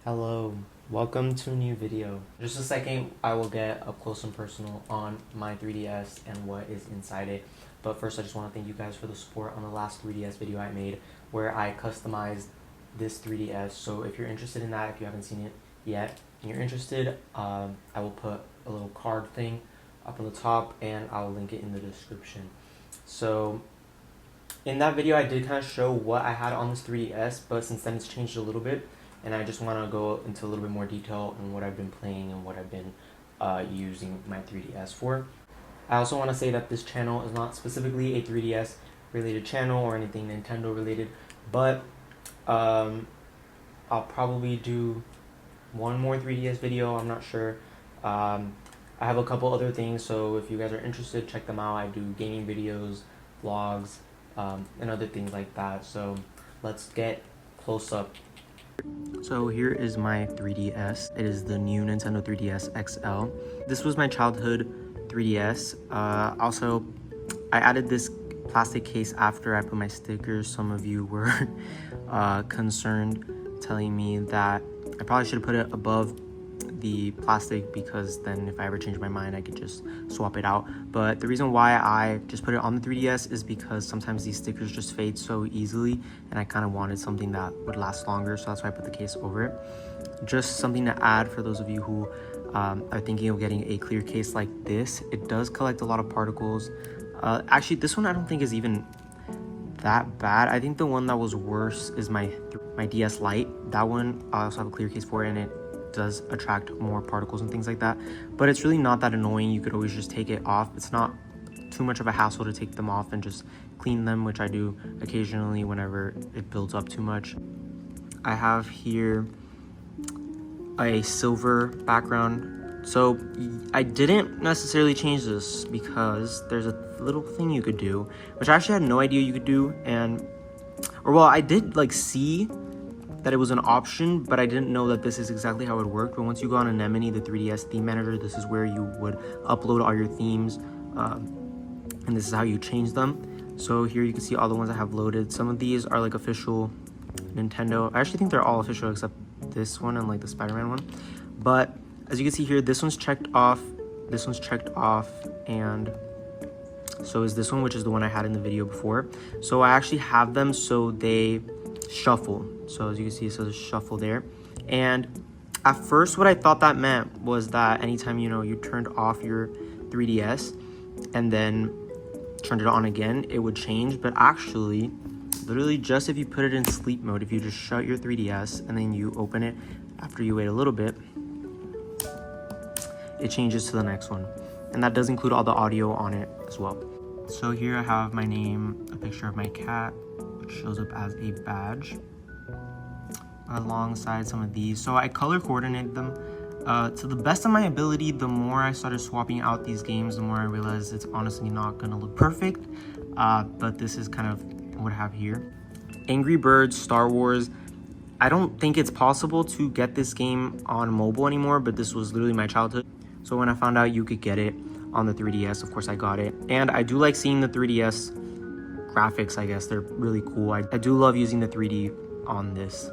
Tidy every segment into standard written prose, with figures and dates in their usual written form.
Hello, welcome to a new video. Just a second, I will get up close and personal on my 3DS and what is inside it. But first, I just want to thank you guys for the support on the last 3DS video I made where I customized this 3DS. So if you're interested in that, if you haven't seen it yet, and you're interested, I will put a little card thing up on the top and I'll link it in the description. So in that video, I did kind of show what I had on this 3DS, but since then it's changed a little bit. And I just want to go into a little bit more detail on what I've been playing and what I've been using my 3DS for. I also want to say that this channel is not specifically a 3DS related channel or anything Nintendo related, but I'll probably do one more 3DS video, I'm not sure. I have a couple other things, so if you guys are interested, check them out. I do gaming videos, vlogs, and other things like that. So let's get close up. So here is my 3DS. It is the new Nintendo 3DS XL. This was my childhood 3DS. Also, I added this plastic case after I put my stickers. Some of you were concerned, telling me that I probably should have put it above the plastic because then if I ever change my mind I could just swap it out. But the reason why I just put it on the 3DS is because sometimes these stickers just fade so easily and I kind of wanted something that would last longer, so that's why I put the case over it. Just something to add for those of you who are thinking of getting a clear case like this. It does collect a lot of particles. Actually, this one I don't think is even that bad. I think the one that was worse is my DS Lite. That one I also have a clear case for it, and it does attract more particles and things like that, but it's really not that annoying. You could always just take it off. It's not too much of a hassle to take them off and just clean them, which I do occasionally whenever it builds up too much. I have here a silver background. So I didn't necessarily change this because there's a little thing you could do, which I actually had no idea you could do, I did see that it was an option, but I didn't know that this is exactly how it worked. But once you go on Anemone, the 3DS theme manager, this is where you would upload all your themes, and this is how you change them. So here you can see all the ones I have loaded. Some of these are official Nintendo. I actually think they're all official except this one and the Spider-Man one. But as you can see here, this one's checked off, this one's checked off, and so is this one, which is the one I had in the video before. So I actually have them so they shuffle. So as you can see, it says shuffle there. And at first what I thought that meant was that anytime you turned off your 3DS and then turned it on again, it would change. But actually, literally just if you put it in sleep mode, if you just shut your 3DS and then you open it after you wait a little bit, it changes to the next one. And that does include all the audio on it as well. So here I have my name, a picture of my cat, which shows up as a badge alongside some of these. So I color coordinated them to the best of my ability. The more I started swapping out these games, the more I realized it's honestly not gonna look perfect, but this is kind of what I have here. Angry Birds Star Wars. I don't think it's possible to get this game on mobile anymore, but this was literally my childhood. So when I found out you could get it on the 3DS, of course I got it. And I do like seeing the 3DS graphics, I guess. They're really cool. I do love using the 3D on this.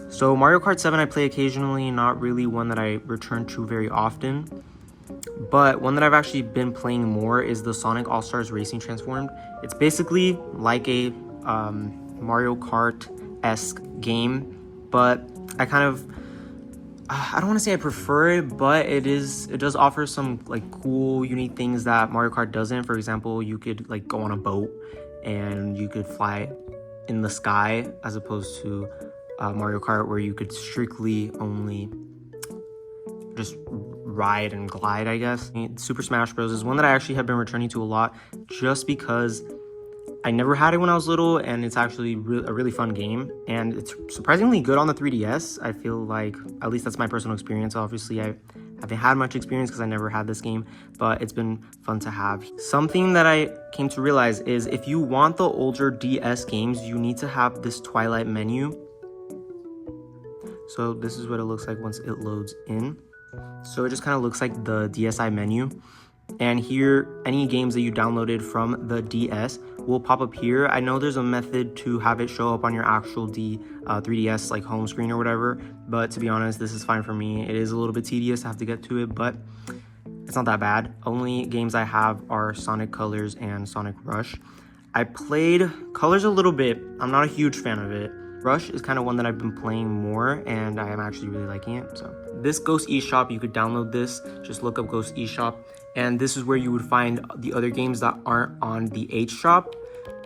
So Mario Kart 7 I play occasionally, not really one that I return to very often. But one that I've actually been playing more is the Sonic All-Stars Racing Transformed. It's basically like a Mario Kart-esque game, but I don't want to say I prefer it, but it does offer some cool, unique things that Mario Kart doesn't. For example, you could go on a boat and you could fly in the sky, as opposed to Mario Kart where you could strictly only just ride and glide, I guess. Super Smash Bros. Is one that I actually have been returning to a lot just because I never had it when I was little, and it's actually a really fun game, and it's surprisingly good on the 3DS. I feel like, at least that's my personal experience. Obviously, I haven't had much experience because I never had this game, but it's been fun to have. Something that I came to realize is if you want the older DS games, you need to have this Twilight menu. So this is what it looks like once it loads in. So it just kind of looks like the DSi menu. And here, any games that you downloaded from the DS will pop up here. I know there's a method to have it show up on your actual 3DS like home screen or whatever, but to be honest, this is fine for me. It is a little bit tedious to have to get to it, but it's not that bad. Only games I have are Sonic Colors and Sonic Rush. I played Colors a little bit. I'm not a huge fan of it. Rush is kind of one that I've been playing more, and I am actually really liking it. So this Ghost eShop, you could download this. Just look up Ghost eShop, and this is where you would find the other games that aren't on the H shop.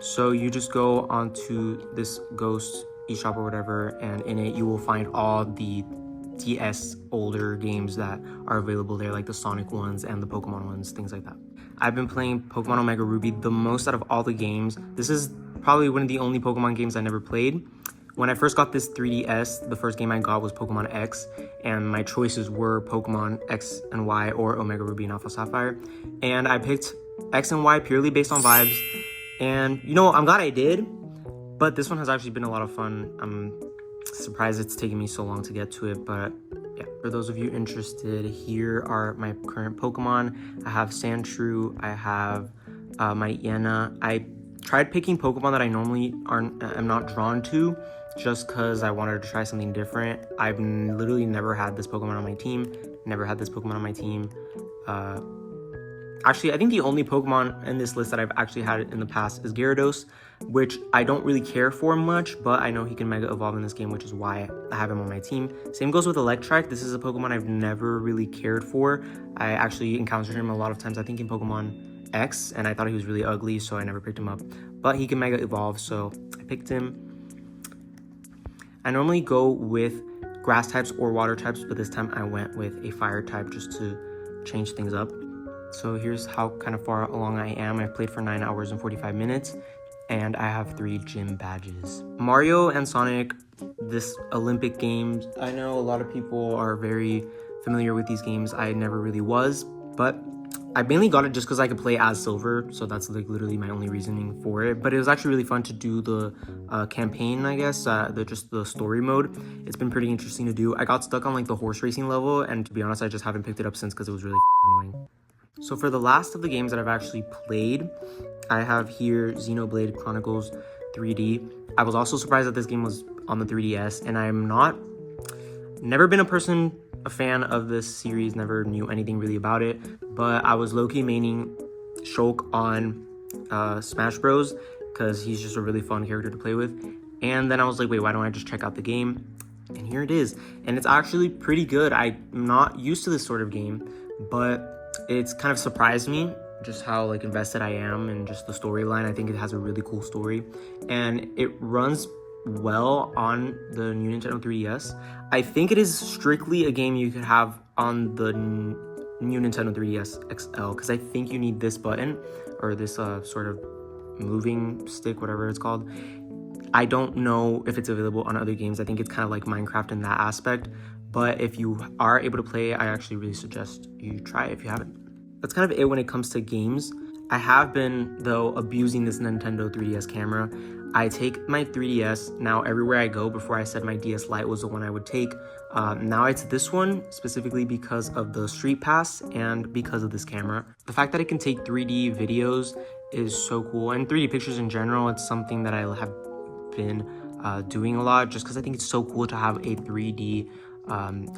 So you just go onto this Ghost eShop or whatever, and in it you will find all the DS older games that are available there, like the Sonic ones and the Pokemon ones, things like that. I've been playing Pokemon Omega Ruby the most out of all the games. This is probably one of the only Pokemon games I never played. When I first got this 3DS, the first game I got was Pokemon X, and my choices were Pokemon X and Y or Omega Ruby and Alpha Sapphire. And I picked X and Y purely based on vibes. And you know, I'm glad I did, but this one has actually been a lot of fun. I'm surprised it's taken me so long to get to it, but yeah. For those of you interested, here are my current Pokemon. I have Sandshrew, I have Mightyena. I tried picking Pokemon that I normally am not drawn to, just because I wanted to try something different. I've literally never had this Pokemon on my team. Actually, I think the only Pokemon in this list that I've actually had in the past is Gyarados, which I don't really care for much, but I know he can Mega Evolve in this game, which is why I have him on my team. Same goes with Electrike. This is a Pokemon I've never really cared for. I actually encountered him a lot of times, I think in Pokemon X, and I thought he was really ugly, so I never picked him up. But he can Mega Evolve, so I picked him. I normally go with grass types or water types, but this time I went with a fire type just to change things up. So here's how kind of far along I am. I've played for 9 hours and 45 minutes, and I have 3 gym badges. Mario and Sonic, this Olympic games, I know a lot of people are very familiar with these games. I never really was, but I mainly got it just because I could play as Silver, so that's like literally my only reasoning for it. But it was actually really fun to do the campaign, I guess, just the story mode. It's been pretty interesting to do. I got stuck on like the horse racing level, and to be honest, I just haven't picked it up since because it was really annoying. So for the last of the games that I've actually played, I have here Xenoblade Chronicles 3D. I was also surprised that this game was on the 3DS, and I'm never been a fan of this series, never knew anything really about it, but I was low-key maining Shulk on Smash Bros. Because he's just a really fun character to play with. And then I was like, wait, why don't I just check out the game? And here it is. And it's actually pretty good. I'm not used to this sort of game, but it's kind of surprised me just how like invested I am in just the storyline. I think it has a really cool story, and it runs well on the new Nintendo 3DS. I think it is strictly a game you could have on the new Nintendo 3DS XL, because I think you need this button or this sort of moving stick, whatever it's called. I don't know if it's available on other games. I think it's kind of like Minecraft in that aspect, but if you are able to play, I actually really suggest you try it if you haven't. That's kind of it when it comes to games. I have been, though, abusing this Nintendo 3DS camera. I take my 3DS now everywhere I go. Before I said my DS Lite was the one I would take. Now it's this one, specifically because of the Street Pass and because of this camera. The fact that it can take 3D videos is so cool, and 3D pictures in general, it's something that I have been doing a lot, just because I think it's so cool to have a 3D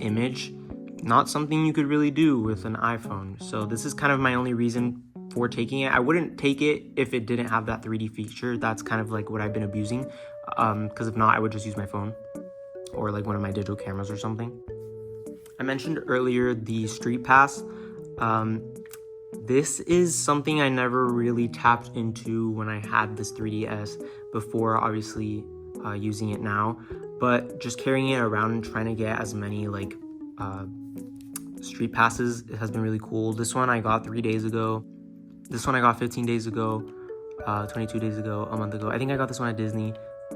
image. Not something you could really do with an iPhone. So this is kind of my only reason for taking it. I wouldn't take it if it didn't have that 3D feature. That's kind of like what I've been abusing, because if not, I would just use my phone or like one of my digital cameras or something. I mentioned earlier the Street Pass. This is something I never really tapped into when I had this 3DS before, obviously using it now, but just carrying it around and trying to get as many like Street Passes, it has been really cool. This one I got 3 days ago. This one I got 15 days ago, 22 days ago, a month ago. I think I got this one at Disney,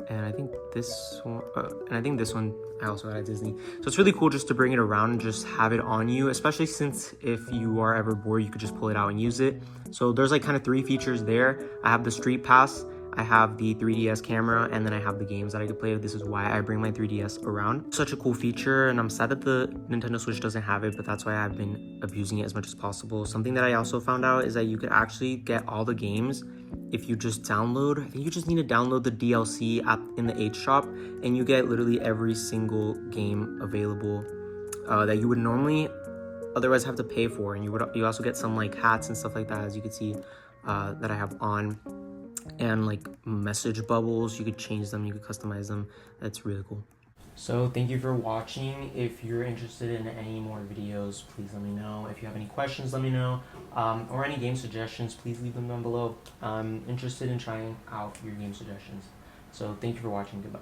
and I think this one I also got at Disney. So it's really cool just to bring it around and just have it on you, especially since if you are ever bored, you could just pull it out and use it. So there's like kind of 3 features there. I have the Street Pass, I have the 3DS camera, and then I have the games that I could play with. This is why I bring my 3DS around. Such a cool feature, and I'm sad that the Nintendo Switch doesn't have it, but that's why I've been abusing it as much as possible. Something that I also found out is that you could actually get all the games if you just download. I think you just need to download the DLC app in the H shop, and you get literally every single game available that you would normally otherwise have to pay for. And you also get some like hats and stuff like that, as you can see that I have on, and like message bubbles. You could change them, you could customize them. That's really cool. So thank you for watching. If you're interested in any more videos, please let me know. If you have any questions, let me know, or any game suggestions, please leave them down below. I'm interested in trying out your game suggestions. So thank you for watching. Goodbye.